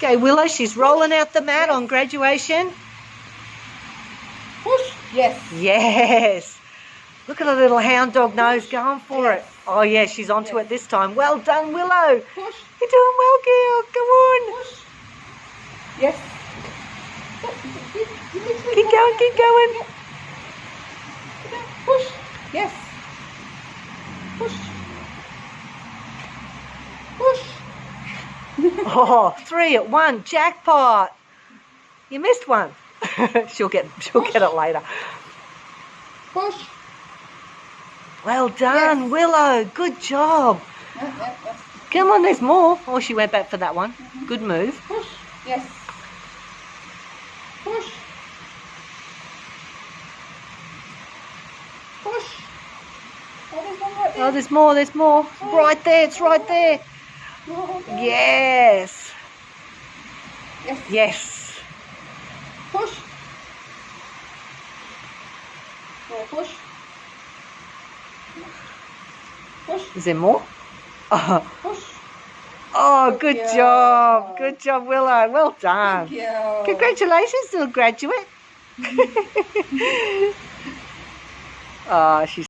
Okay, Willow, she's rolling out the mat on graduation. Push. Yes. Yes. Look at her little hound dog nose going for it. Oh, yeah, she's onto it this time. Well done, Willow. Push. You're doing well, girl. Come on. Push. Yes. Keep going, keep going. Push. Yes. Push. Push. Oh, 3 at 1. Jackpot. You missed one. she'll get it later. Push. Well done, Willow. Good job. Come on, there's more. Oh, she went back for that one. Good move. Push. Yes. Push. Push. Oh, there's one right there. Oh, there's more, there's more. Right there, it's right there. Yes. Yes. Yes. Push. Push. Push. Is there more? Oh, Push. oh, good job. Good job, Willow. Well done. Thank you. Congratulations, little graduate. Oh, she's